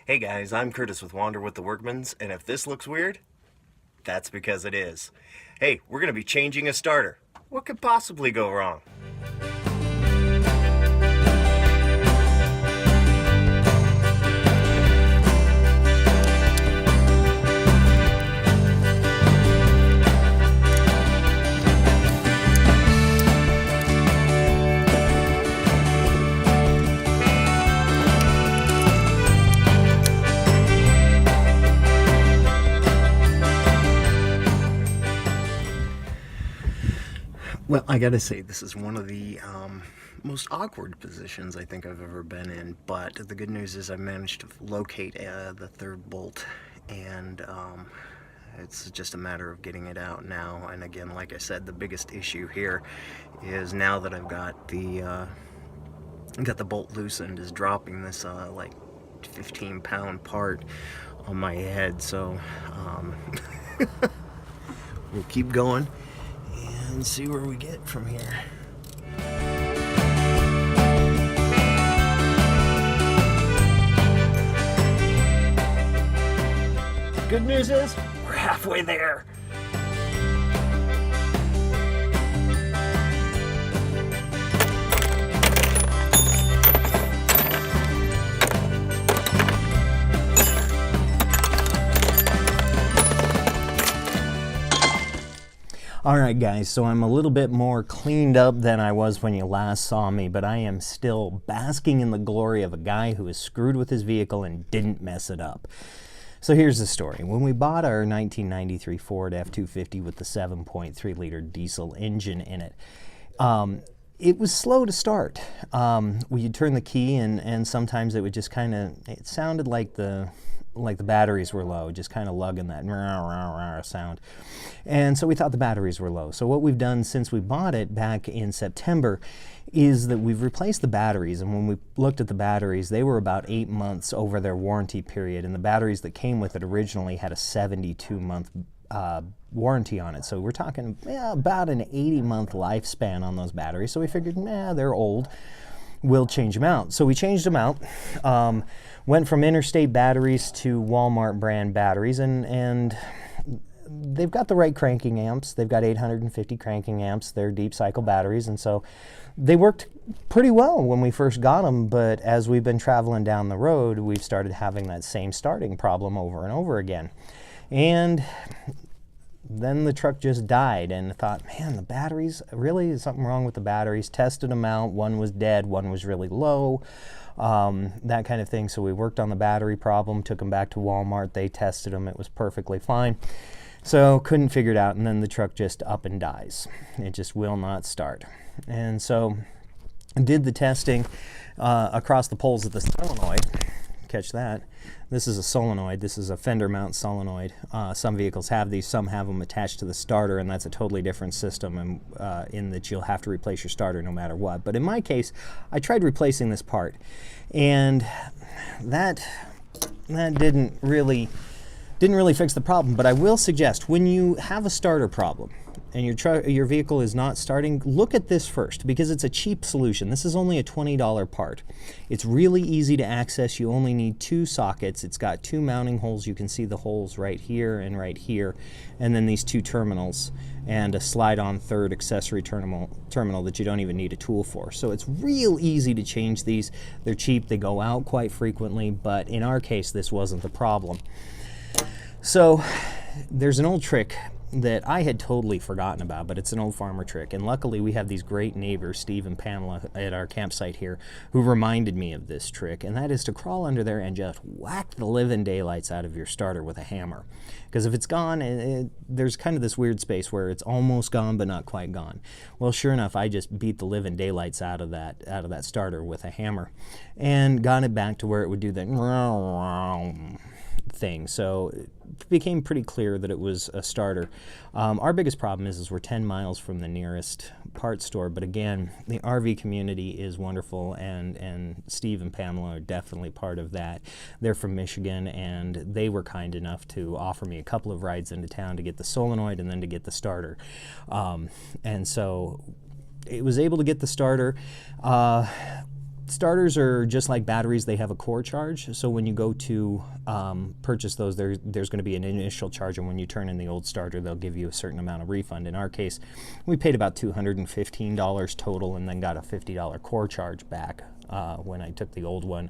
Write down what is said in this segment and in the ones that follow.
Hey guys, I'm Curtis with Wander with the Workmans, and if this looks weird, that's because it is. Hey, we're going to be changing a starter. What could possibly go wrong? Well, I gotta say, this is one of the most awkward positions I think I've ever been in, but the good news is I managed to locate the third bolt, and it's just a matter of getting it out now. And again, like I said, the biggest issue here is now that I've got the bolt loosened, is dropping this like 15-pound part on my head. So we'll keep going and see where we get from here. Good news is we're halfway there. Alright guys, so I'm a little bit more cleaned up than I was when you last saw me, but I am still basking in the glory of a guy who was screwed with his vehicle and didn't mess it up. So here's the story. When we bought our 1993 Ford F-250 with the 7.3 liter diesel engine in it, it was slow to start. You'd turn the key and sometimes it would just kind of, it sounded like the batteries were low, just kind of lugging that sound. And so we thought the batteries were low. So what we've done since we bought it back in September is that we've replaced the batteries. And when we looked at the batteries, they were about 8 months over their warranty period. And the batteries that came with it originally had a 72-month warranty on it. So we're talking about an 80-month lifespan on those batteries. So we figured, they're old. We'll change them out. So we changed them out. Went from Interstate batteries to Walmart brand batteries, and they've got the right cranking amps. They've got 850 cranking amps. They're deep cycle batteries, and so they worked pretty well when we first got them, but as we've been traveling down the road, we've started having that same starting problem over and over again. And then the truck just died, and I thought, man, the batteries, really, is something wrong with the batteries? Tested them out. One was dead, one was really low, that kind of thing. So we worked on the battery problem, took them back to Walmart. They tested them. It was perfectly fine. So couldn't figure it out, and then the truck just up and dies. It just will not start. And so did the testing across the poles of the solenoid. Catch that. This is a solenoid. This is a fender mount solenoid. Some vehicles have these, some have them attached to the starter, and that's a totally different system in that you'll have to replace your starter no matter what. But in my case, I tried replacing this part, and that didn't really fix the problem. But I will suggest, when you have a starter problem and your vehicle is not starting, look at this first, because it's a cheap solution. This is only a $20 part. It's really easy to access. You only need 2 sockets. It's got 2 mounting holes. You can see the holes right here, and then these 2 terminals, and a slide-on third accessory terminal that you don't even need a tool for. So it's real easy to change these. They're cheap. They go out quite frequently, but in our case, this wasn't the problem. So there's an old trick that I had totally forgotten about, but it's an old farmer trick. And luckily we have these great neighbors, Steve and Pamela, at our campsite here, who reminded me of this trick. And that is to crawl under there and just whack the living daylights out of your starter with a hammer. Because if it's gone, there's kind of this weird space where it's almost gone but not quite gone. Well, sure enough, I just beat the living daylights out of that starter with a hammer and got it back to where it would do that thing. So it became pretty clear that it was a starter. Our biggest problem is we're 10 miles from the nearest parts store, but again, the RV community is wonderful, and Steve and Pamela are definitely part of that. They're from Michigan, and they were kind enough to offer me a couple of rides into town to get the solenoid and then to get the starter. And so it was able to get the starter. Starters are just like batteries. They have a core charge. So when you go to purchase those, there's going to be an initial charge, and when you turn in the old starter, they'll give you a certain amount of refund. In our case, we paid about $215 total and then got a $50 core charge back when I took the old one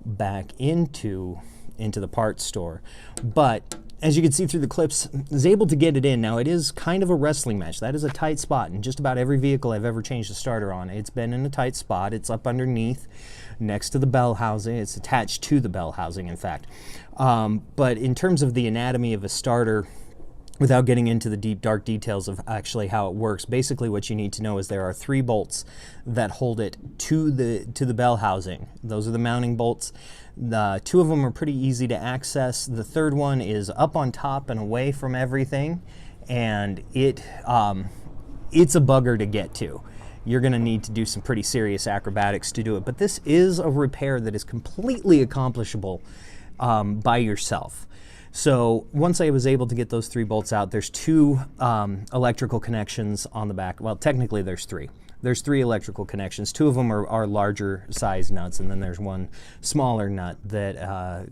back into the parts store. But as you can see through the clips, I was able to get it in. Now, it is kind of a wrestling match. That is a tight spot. In just about every vehicle I've ever changed the starter on, it's been in a tight spot. It's up underneath, next to the bell housing. It's attached to the bell housing, in fact. But in terms of the anatomy of a starter, without getting into the deep, dark details of actually how it works, basically what you need to know is there are 3 bolts that hold it to the bell housing. Those are the mounting bolts. 2 of them are pretty easy to access. The third one is up on top and away from everything, and it's a bugger to get to. You're going to need to do some pretty serious acrobatics to do it, but this is a repair that is completely accomplishable by yourself. So once I was able to get those 3 bolts out, there's 2 electrical connections on the back. Well, technically there's 3. There's 3 electrical connections. 2 of them are larger size nuts, and then there's one smaller nut that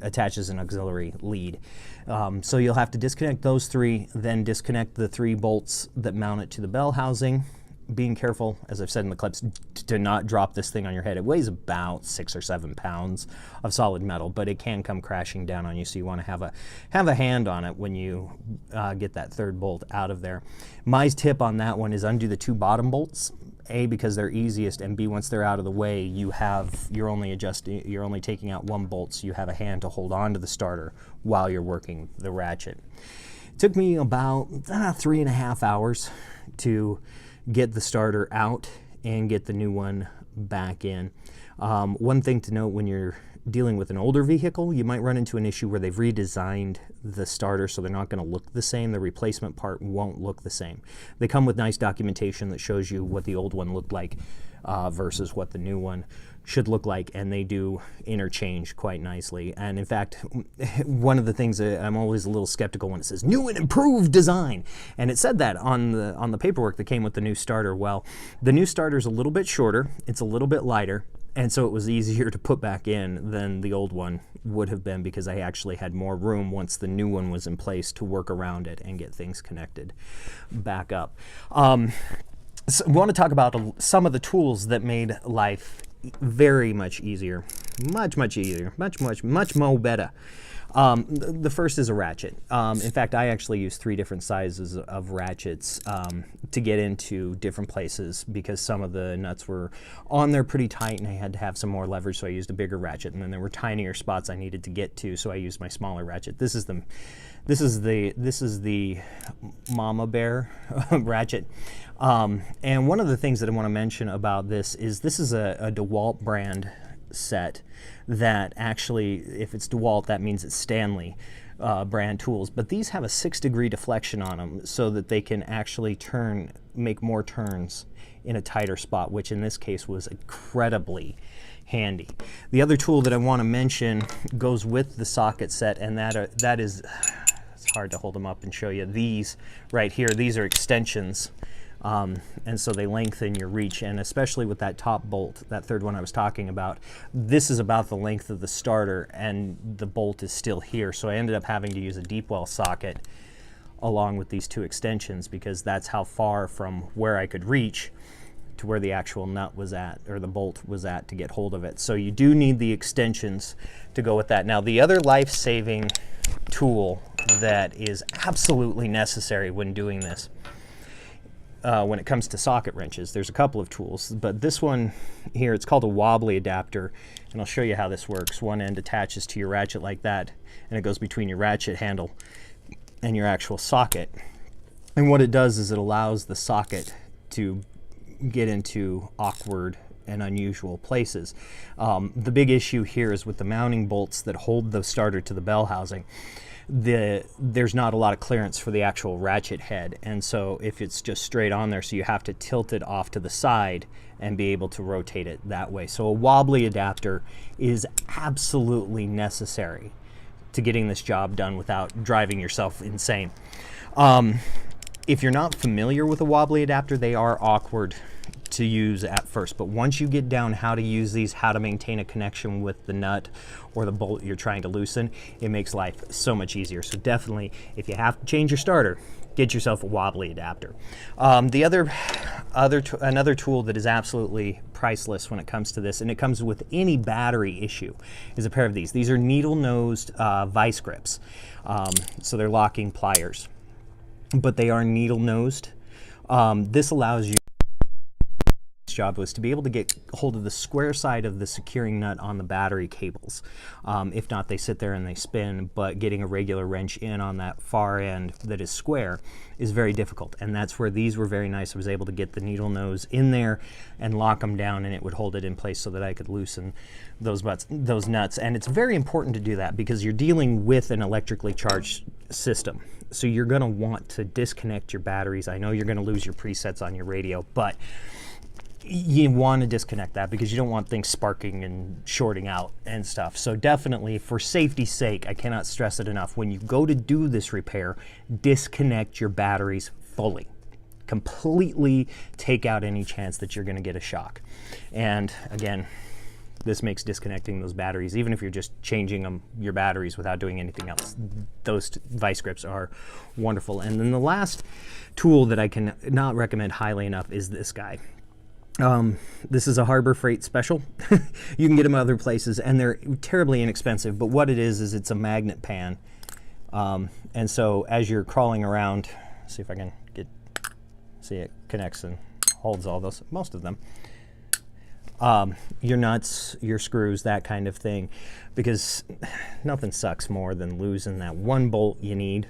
attaches an auxiliary lead. So you'll have to disconnect those 3, then disconnect the 3 bolts that mount it to the bell housing. Being careful, as I've said in the clips, to not drop this thing on your head. It weighs about 6 or 7 pounds of solid metal, but it can come crashing down on you, so you want to have a hand on it when you get that 3rd bolt out of there. My tip on that one is undo the 2 bottom bolts. A, because they're easiest, and B, once they're out of the way, you're only taking out 1 bolt, so you have a hand to hold on to the starter while you're working the ratchet. It took me about 3.5 hours to get the starter out and get the new one back in. One thing to note when you're dealing with an older vehicle, you might run into an issue where they've redesigned the starter so they're not going to look the same. The replacement part won't look the same. They come with nice documentation that shows you what the old one looked like versus what the new one should look like, and they do interchange quite nicely. And in fact, one of the things that I'm always a little skeptical when it says new and improved design, and it said that on the paperwork that came with the new starter. Well, the new starter is a little bit shorter, it's a little bit lighter, and so it was easier to put back in than the old one would have been, because I actually had more room once the new one was in place to work around it and get things connected back up. So we want to talk about some of the tools that made life very much easier, much easier, much more better. The first is a ratchet. In fact, I actually use 3 different sizes of ratchets to get into different places, because some of the nuts were on there pretty tight and I had to have some more leverage, so I used a bigger ratchet, and then there were tinier spots I needed to get to, so I used my smaller ratchet. This is the Mama Bear ratchet. And one of the things that I want to mention about this is a DeWalt brand set that actually, if it's DeWalt, that means it's Stanley brand tools. But these have a 6-degree deflection on them so that they can actually make more turns in a tighter spot, which in this case was incredibly handy. The other tool that I want to mention goes with the socket set, and that is, it's hard to hold them up and show you. These right here, these are extensions. And so they lengthen your reach, and especially with that top bolt, that 3rd one I was talking about, this is about the length of the starter and the bolt is still here. So I ended up having to use a deep well socket along with these 2 extensions, because that's how far from where I could reach to where the actual nut was at, or the bolt was at, to get hold of it. So you do need the extensions to go with that. Now, the other life-saving tool that is absolutely necessary when doing this, when it comes to socket wrenches, there's a couple of tools, but this one here, it's called a wobbly adapter, and I'll show you how this works. One end attaches to your ratchet like that, and it goes between your ratchet handle and your actual socket. And what it does is it allows the socket to get into awkward and unusual places. The big issue here is with the mounting bolts that hold the starter to the bell housing. There's not a lot of clearance for the actual ratchet head, and so if it's just straight on there, so you have to tilt it off to the side and be able to rotate it that way. So a wobbly adapter is absolutely necessary to getting this job done without driving yourself insane. If you're not familiar with a wobbly adapter, they are awkward to use at first, but once you get down how to use these, how to maintain a connection with the nut or the bolt you're trying to loosen, it makes life so much easier. So definitely, if you have to change your starter, get yourself a wobbly adapter. Another tool that is absolutely priceless when it comes to this, and it comes with any battery issue, is a pair of these. These are needle-nosed vice grips. So they're locking pliers, but they are needle-nosed. This allows you, job was to be able to get hold of the square side of the securing nut on the battery cables. If not, they sit there and they spin, but getting a regular wrench in on that far end that is square is very difficult, and that's where these were very nice. I was able to get the needle nose in there and lock them down, and it would hold it in place so that I could loosen those nuts. And it's very important to do that because you're dealing with an electrically charged system. So you're going to want to disconnect your batteries. I know you're going to lose your presets on your radio, but you want to disconnect that because you don't want things sparking and shorting out and stuff. So definitely, for safety's sake, I cannot stress it enough. When you go to do this repair, disconnect your batteries fully. Completely take out any chance that you're going to get a shock. And again, this makes disconnecting those batteries, even if you're just changing your batteries without doing anything else, those vice grips are wonderful. And then the last tool that I can not recommend highly enough is this guy. This is a Harbor Freight special. You can get them other places, and they're terribly inexpensive, but what it is it's a magnet pan. And so as you're crawling around, see if I can see it connects and holds all those, most of them. Your nuts, your screws, that kind of thing, because nothing sucks more than losing that one bolt you need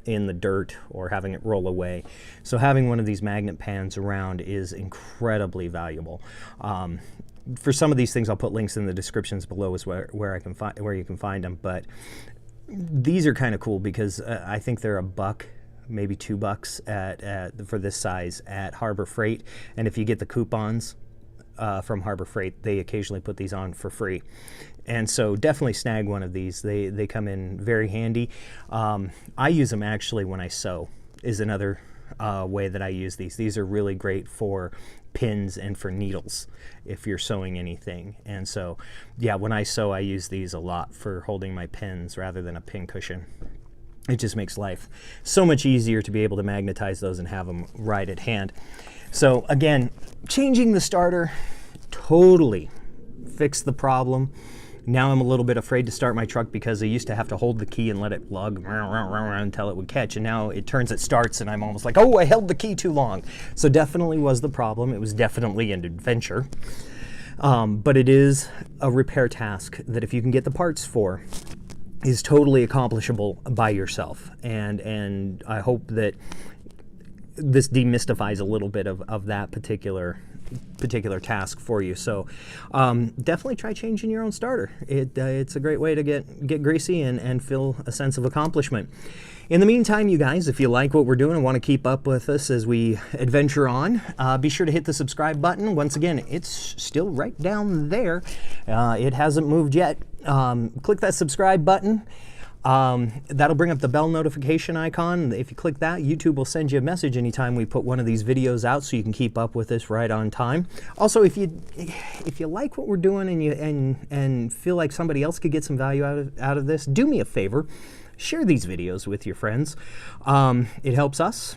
in the dirt or having it roll away. So having one of these magnet pans around is incredibly valuable. For some of these things, I'll put links in the descriptions below is where you can find them, but these are kind of cool because I think they're $1, maybe $2 for this size at Harbor Freight, and if you get the coupons from Harbor Freight, they occasionally put these on for free. And so definitely snag one of these. They come in very handy. I use them actually when I sew, is another way that I use these. These are really great for pins and for needles if you're sewing anything. And so yeah, when I sew, I use these a lot for holding my pins rather than a pin cushion. It just makes life so much easier to be able to magnetize those and have them right at hand. So again, changing the starter totally fixed the problem. Now I'm a little bit afraid to start my truck because I used to have to hold the key and let it lug until it would catch, and now it turns, it starts, and I'm almost like, oh, I held the key too long. So definitely was the problem. It was definitely an adventure. But it is a repair task that if you can get the parts for, is totally accomplishable by yourself. And I hope that this demystifies a little bit of that particular task for you. So definitely try changing your own starter. It's a great way to get greasy and feel a sense of accomplishment. In the meantime, you guys, if you like what we're doing and want to keep up with us as we adventure on, be sure to hit the subscribe button. Once again, it's still right down there. It hasn't moved yet. Click that subscribe button. That'll bring up the bell notification icon. If you click that, YouTube will send you a message anytime we put one of these videos out, so you can keep up with us right on time. Also, if you like what we're doing and feel like somebody else could get some value out of this, do me a favor, share these videos with your friends. It helps us,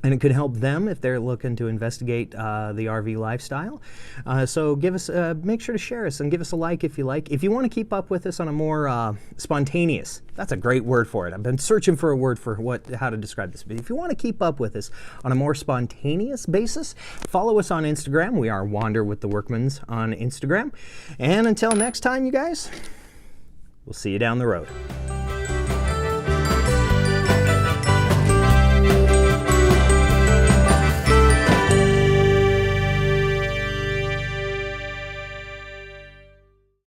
and it could help them if they're looking to investigate the RV lifestyle. So make sure to share us and give us a like if you like. If you want to keep up with us on a more spontaneous, that's a great word for it. I've been searching for a word for how to describe this. But if you want to keep up with us on a more spontaneous basis, follow us on Instagram. We are Wander with the Workmans on Instagram. And until next time, you guys, we'll see you down the road.